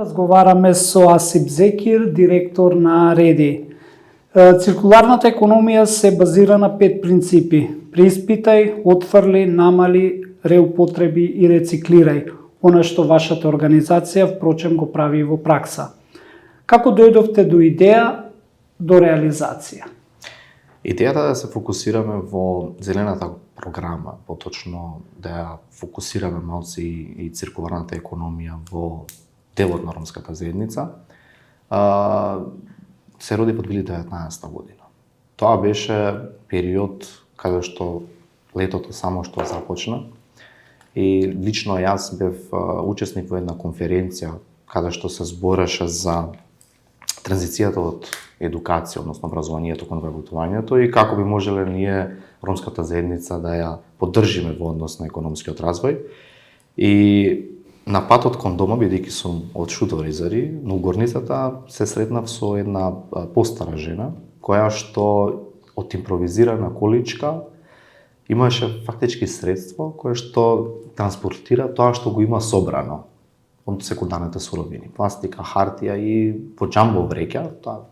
Разговараме со Асип Зекир, директор на Реди. Циркуларната економија се базира на 5 принципи. Преиспитај, отфрли, намали, реупотреби и рециклирај. Она што вашата организација впрочем го прави и во пракса. Како дојдовте до идеја, до реализација? Идејата да се фокусираме во зелената програма, поточно да ја фокусираме малку и циркуларната економија во делот на ромската заедница, се роди под 2019 година. Тоа беше период каде што летото само што започна и лично јас бев учесник во една конференција каде што се збореше за транзицијата од едукација, односно образованието кон вработувањето и како би можеле ние ромската заедница да ја поддржиме во однос на економскиот развој. И на патот кон дома, бидејќи сум од Шуторизари, но горницата се сретнав со една постара жена, која што од импровизирана количка имаше фактички средство кое што транспортира тоа што го има собрано од секундарните суровини, пластика, хартија и во џамбо вреќа, тоа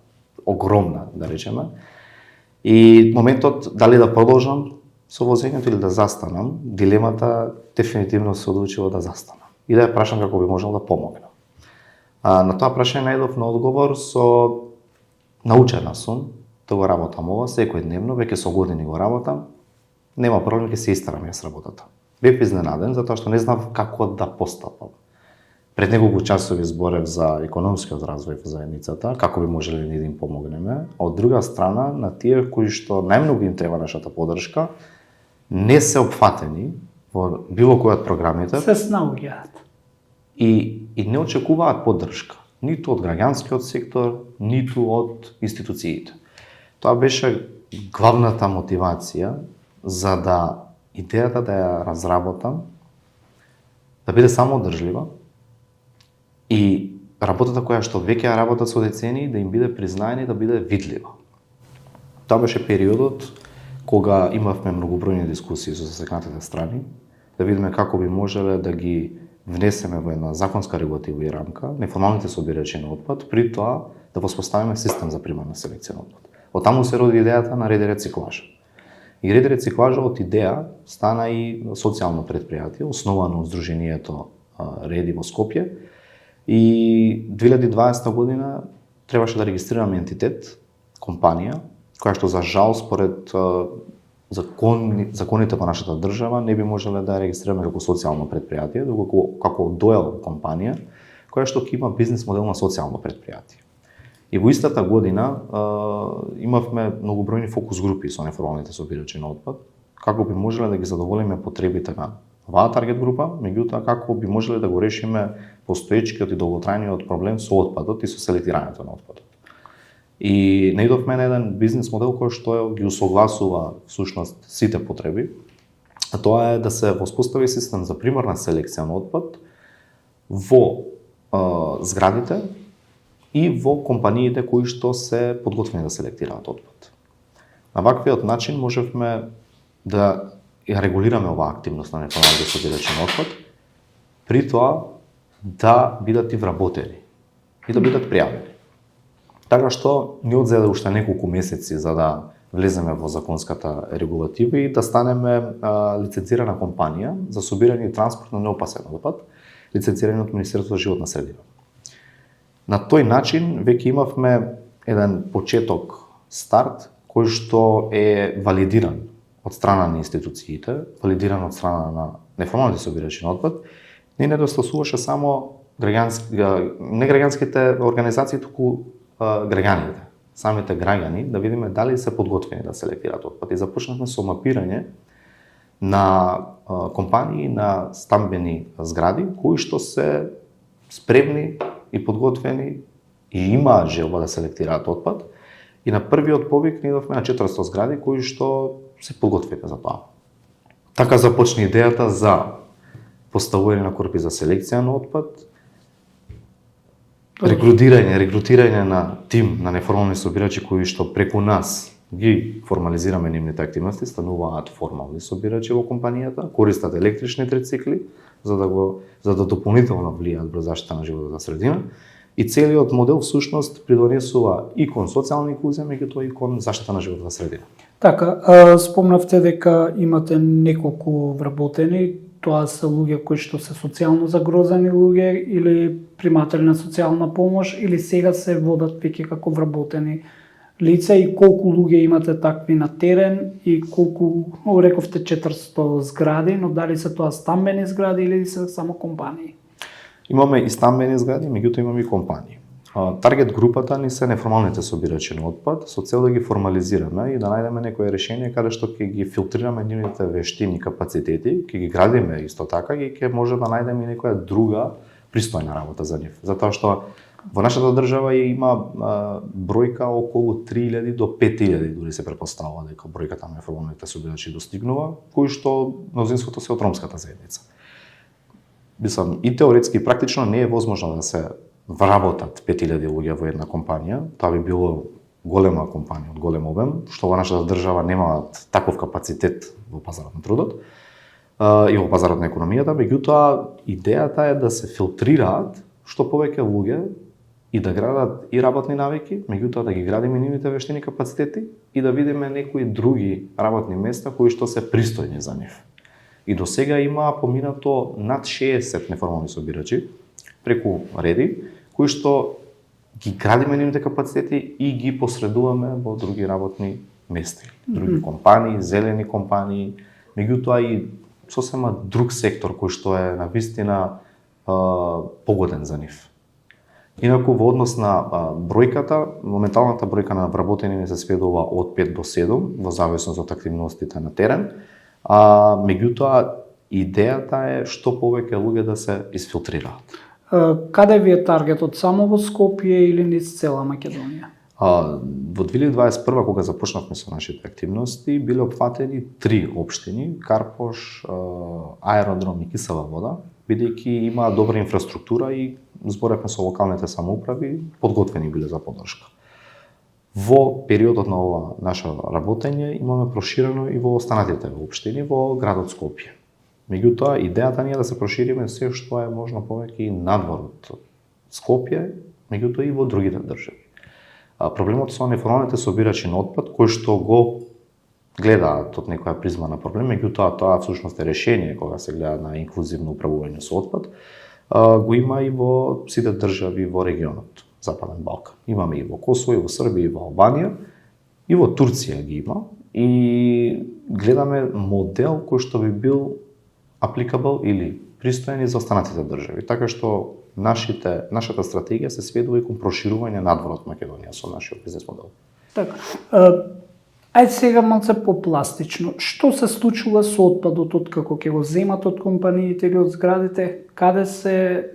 огромна, да речеме. И моментот дали да продолжам со возењето или да застанам, дилемата дефинитивно се одлучила да застанам и да ја прашам како би можел да помогнам. На тоа прашање најдов на одговор со научена сум да го работам ова секојдневно, веќе со години го работам, нема проблем, ќе се истарам јас работата. Бев изненаден затоа што не знав како да постапам. Пред неколку часови зборев за економскиот развој во заедницата, како би можеле ние да им помогнеме, а од друга страна на тие кои што најмногу им треба нашата поддршка, не се опфатени во било која од програмите. Се снаоѓаат. И не очекуваат поддршка, ниту од граѓанскиот сектор, ниту од институциите. Тоа беше главната мотивација за да идејата да ја разработам, да биде самоодржлива и работата која што веќе ја работат со децении да им биде признаена и да биде видлива. Тоа беше периодот кога имавме многобројни дискусии со засегнатите страни, да видиме како би можеле да ги внесеме во една законска регулатива и рамка неформалните собирачи на отпад, при тоа да воспоставиме систем за примарна селекција на отпад. Од таму се роди идејата на Реди рециклажа. И Реди рециклажа од идеја стана и социјално предпријатие, основано од Сдруженијето Реди во Скопје. И 2020 година требаше да регистрираме ентитет, компанија, која што за жал според законите во нашата држава не би можеле да ја регистрираме како социјално предпријатие, доколку како доел компанија која што ќе има бизнис модел на социјално предпријатие. И во истата година имавме многобројни фокус групи со неформалните собирачи на отпад, како би можеле да ги задоволиме потребите на оваа таргет група, меѓутоа како би можеле да го решиме постоечкиот и долготрајниот проблем со отпадот и со селектирањето на отпадот. И најдовме на еден бизнес модел кој што ги усогласува всушност сите потреби, а тоа е да се воспостави систем за примарна селекција на отпад во зградите и во компаниите кои што се подготвени да селектираат отпад. На ваквиот начин можевме да ја регулираме оваа активност на неформалните собирачи на отпад, при тоа да бидат и вработени и да бидат пријавени. Така што ни одзеде уште неколку месеци за да влеземе во законската регулатива и да станеме лицензирана компанија за собирање и транспорт на неопасен отпад, лицензирани од Министерството за животна средина. На тој начин веќе имавме еден почеток, старт, кој што е валидиран од страна на институциите, валидиран од страна на неформалните собирачи на отпад, не недостасуваше само не граѓанските организации, туку граѓаните, самите граѓани, да видиме дали се подготвени да селектираат отпад. И започнавме со мапирање на компании, на стамбени згради, кои што се спремни и подготвени и имаат желба да селектираат отпад. И на првиот повик ни идовме на 400 згради кои што се подготвени за тоа. Така започна идејата за поставување на корпи за селекција на отпад, регрутирање на тим на неформални собирачи кои што преку нас ги формализираме нивните активности, стануваат формални собирачи во компанијата, користат електрични трицикли, за да дополнително влијаат врз заштита на животната средина. И целиот модел всушност придонесува и кон социјална инклузија, меѓутоа и кон заштита на животната средина. Така, спомнавте дека имате неколку вработени, тоа се луѓе кои што се социјално загрозени луѓе или приматели на социјална помош, или сега се водат веќе како вработени лица, и колку луѓе имате такви на терен и колку, рековте 400 згради, но дали се тоа стамбени згради или се само компании? Имаме и стамбени згради, меѓутоа имаме и компании. Таргет групата ни се неформалните собирачи на отпад, со цел да ги формализираме и да најдеме некое решение каде што ќе ги филтрираме нивните вештини, капацитети, ќе ги градиме исто така и ќе може да најдеме и некоја друга пристојна работа за нив. Затоа што во нашата држава има бројка околу 3000 до 5000, дури се претпоставува дека бројката на неформалните собирачи достигнува, кои што мнозинството се од ромската заедница. Мислам, и теоретски и практично не е возможно да се вработат 5000 луѓе во една компанија. Тоа би било голема компанија од голем обем, што во нашата држава немаат таков капацитет во пазарот на трудот и во пазарот на економијата, меѓутоа идејата е да се филтрираат што повеќе луѓе и да градат и работни навики, меѓутоа да ги градиме нивните вештини и капацитети и да видиме некои други работни места кои што се пристојни за нив. И до сега има поминато над 60 неформални собирачи преку реди, кои што ги градиме нивните капацитети и ги посредуваме во други работни места, други компании, зелени компании, меѓутоа и сосема друг сектор кој што е навистина погоден за нив. Инаку во однос на бројката, моменталната бројка на вработени не се сведува од 5 до 7 во зависност од активностите на терен. Меѓутоа идејата е што повеќе луѓе да се изфилтрираат. Каде ви е таргетот, само во Скопје или низ цела Македонија? Во 2021 кога започнавме со нашите активности, биле опфатени 3 општини: Карпош, Аеродром и Кисела вода, бидејќи има добра инфраструктура и зборевме со локалните самоуправи, подготвени биле за поддршка. Во периодот на ова наше работење имаме проширено и во останатите општини во градот Скопје. Меѓутоа, идејата ни е да се прошириме се што е можно повеќе и надвор од Скопје, меѓутоа и во другите држави. Проблемот со неформалните собирачи на отпад, кои што го гледаат од некоја призма на проблем, меѓутоа тоа всушност е решение кога се гледа на инклузивно управување со отпад, го има и во сите држави во регионот Западен Балкан. Имаме и во Косово, и во Србија, и во Албанија, и во Турција ги има, и гледаме модел кој што би бил applicable или пристоен и за останатите држави. Така што нашата стратегија се сведува и кон проширување надвор од Македонија со нашиот бизнес модел. Така. Ајде сега малце попластично. Што се случува со отпадот откако ќе го земат од компаниите или од зградите? Каде се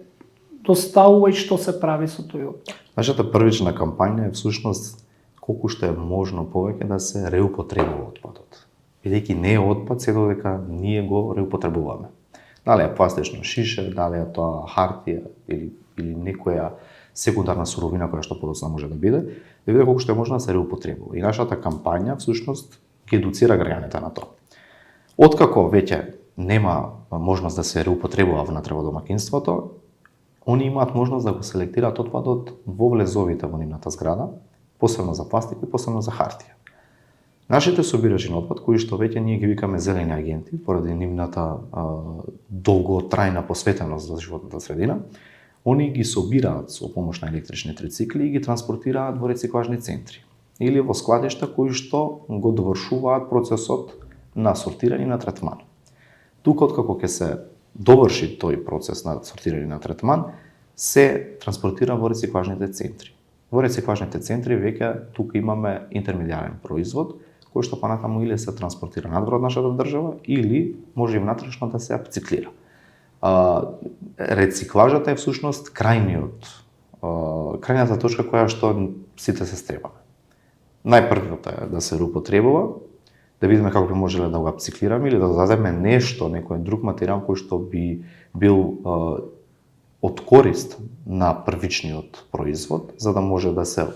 доставува и што се прави со тој отпад? Нашата првична кампања е всушност колку што е можно повеќе да се реупотребува отпадот. Бидејќи не е отпад се додека ние го реупотребуваме. Дали е пластично шише, дали е тоа хартија или некоја секундарна суровина која што подоцна може да биде колку што е можно да се реупотребува. И нашата кампања всушност ги едуцира граѓаните на тоа. Откако веќе нема можност да се реупотребува внатре во домаќинството, они имаат можност да го селектираат отпадот во влезовите во нивната зграда, посебно за пластик и посебно за хартија. Нашите собирачи на отпад, кои што веќе ние ги викаме зелени агенти, поради нивната долготрајна посветеност за животната средина, они ги собираат со помош на електрични трицикли и ги транспортираат во рециклажни центри или во складишта кои што го довршуваат процесот на сортирање и на третман. Тука откако ќе се доврши тој процес на сортирање и на третман, се транспортира во рециклажните центри. Во рециклажните центри веќе тука имаме интермедиарен производ кој што понатаму или се транспортира надвор од нашата држава или може и внатрешно да се апциклира. Рециклажата е всушност крајната точка која што сите се стребаме. Најпрвото е да се реупотребува, да видиме како би можеле да го апциклираме или да дадеме нешто, некој друг материјал кој што би бил од корист на првичниот производ, за да може да се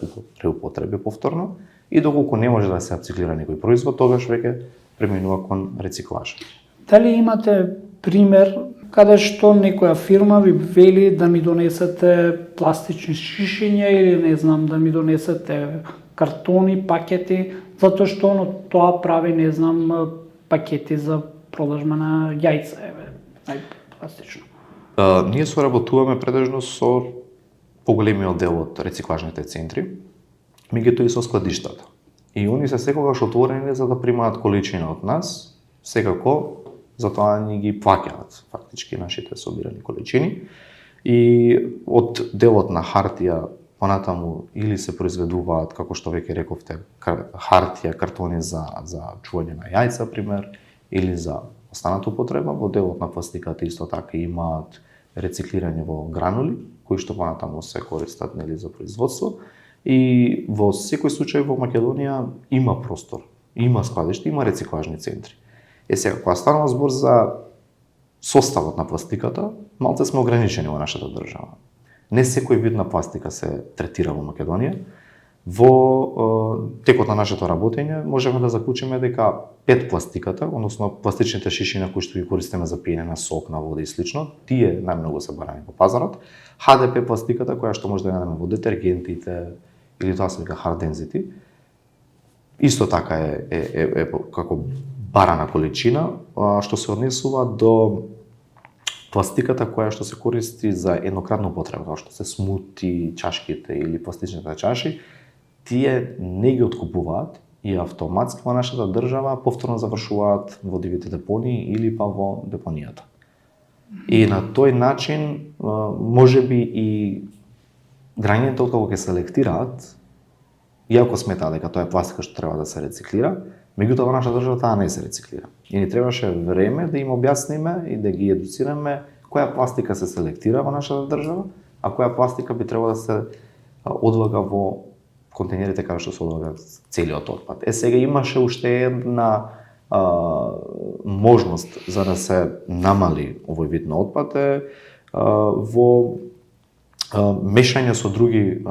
реупотреби повторно, и доколку не може да се апциклира некој производ, тогаш веќе преминува кон рециклажа. Дали имате пример каде што некоја фирма ви вели да ми донесете пластични шишиња или не знам да ми донесете картони, пакети, затоа што тоа прави не знам пакети за продажба на јајца, најпластично. Ние соработуваме претежно со поголемиот дел од рециклажните центри, меѓутоа и со складиштата. И они се секогаш отворени за да примаат количина од нас, секако затоа ни ги плаќаат фактички нашите собирани количини. И од делот на хартија понатаму или се произведуваат, како што веќе рековте, хартија, картони за чување на јајца, пример, или за останата употреба. Во делот на пластиката исто така имаат рециклирање во гранули, кои што понатаму се користат нели за производство. И во секој случај во Македонија има простор, има складиште, има рециклажни центри. Сега, кога станува збор за составот на пластиката, малце сме ограничени во нашата држава. Не секој вид на пластика се третира во Македонија. Во текот на нашето работење можеме да заклучиме дека PET пластиката, односно пластичните шишина кои што ги користиме за пиење на сок, на вода и слично, тие најмногу се барани по пазарот. HDP пластиката, која што може да најдеме во детергентите или тоа се вика hard density, исто така е како барана количина, што се однесува до пластиката која што се користи за еднократна употреба, како што се смути, чашките или пластичните чаши, тие не ги откупуваат и автоматски во нашата држава повторно завршуваат во дивите депонии или па во депонијата. И на тој начин можеби и граѓаните откако ќе селектираат, иако сметаат дека тоа е пластика што треба да се рециклира, меѓутоа во нашата држава таа не се рециклира. И ни требаше време да им објасниме и да ги едуцираме која пластика се селектира во нашата држава, а која пластика би требало да се одлага во контейнерите каде што се одлага целиот отпад. Сега имаше уште една можност за да се намали овој вид на отпад во мешање со други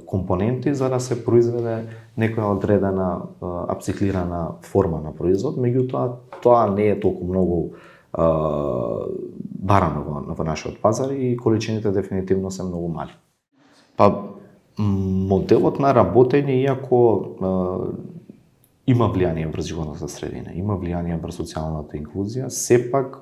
компоненти за да се произведе некоја одредена апциклирана форма на производ, меѓутоа тоа не е толку многу барано во нашиот пазар и количините дефинитивно се многу мали. Па моделот на работење, иако има влијание врз животната средина, има влијание врз социјалната инклузија, сепак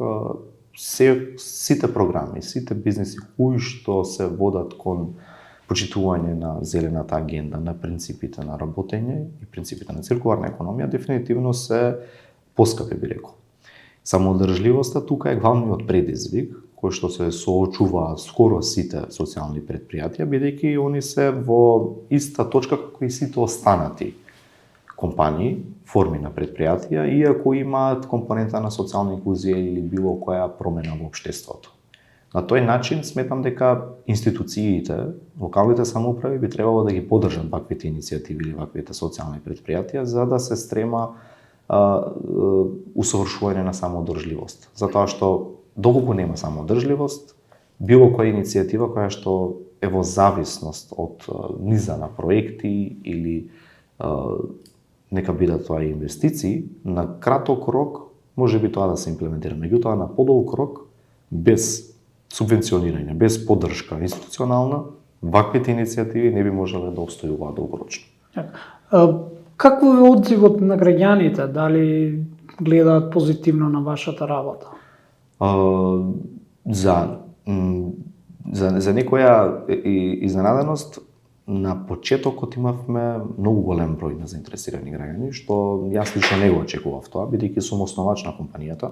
сите програми, сите бизниси кои што се водат кон почитување на зелената агенда, на принципите на работење и принципите на циркуларна економија, дефинитивно се поскапи, би рекол. Самоодржливоста тука е главниот предизвик, кој што се соочуваат скоро сите социјални претпријатија, бидејќи они се во иста точка како и сите останати компании, форми на претпријатија, иако имаат компонента на социјална инклузија или било која промена во општеството. На тој начин сметам дека институциите, локалните самоуправи би требало да ги поддржат ваквите иницијативи или ваквите социјални претпријатија за да се стрема усовршување на самоодржливост. Затоа што доколку нема самоодржливост, било која иницијатива која што е во зависност од низа на проекти или нека бидат тоа инвестиции, на краток рок може би тоа да се имплементира. Меѓутоа на подолг рок, без субвенционирање, без поддршка институционална, ваквите иницијативи не би можеле да обстојуваат долгорочно. Какво е одзивот на граѓаните? Дали гледаат позитивно на вашата работа? За некоја изненаденост, на почетокот имавме многу голем број на заинтересирани граѓани, што јас лично не го очекував тоа, бидејќи сум основач на компанијата.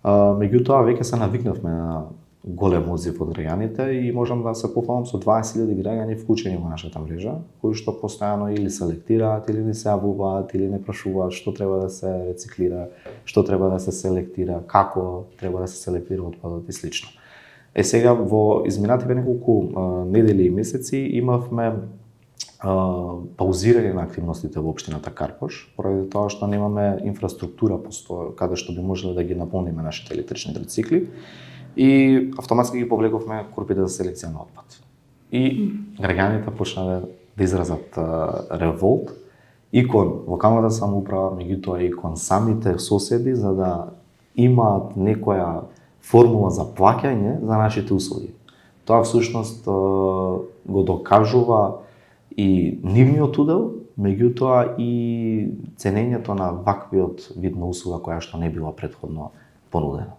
Меѓутоа, веќе се навикнавме на голем одзив од граѓаните и можам да се пофалам со 20.000 граѓани вклучени во нашата мрежа, кои што постојано или селектираат, или не се јавуваат, или не прашуваат што треба да се рециклира, што треба да се селектира, како треба да се селектира отпадот и слично. Сега во изминативе неколку недели и месеци имавме паузирање на активностите во општината Карпош, поради тоа што немаме инфраструктура каде што би можеле да ги наполниме нашите електрични трицикли и автоматски ги повлековме курпите за селекција на отпад. И граѓаните почнале да изразат револт и кон локалната самоуправа, меѓутоа и кон самите соседи за да имаат некоја формула за плаќање за нашите услуги. Тоа всушност го докажува и нивниот удел, меѓутоа и ценењето на ваквиот вид на услуга која што не била претходно понудена.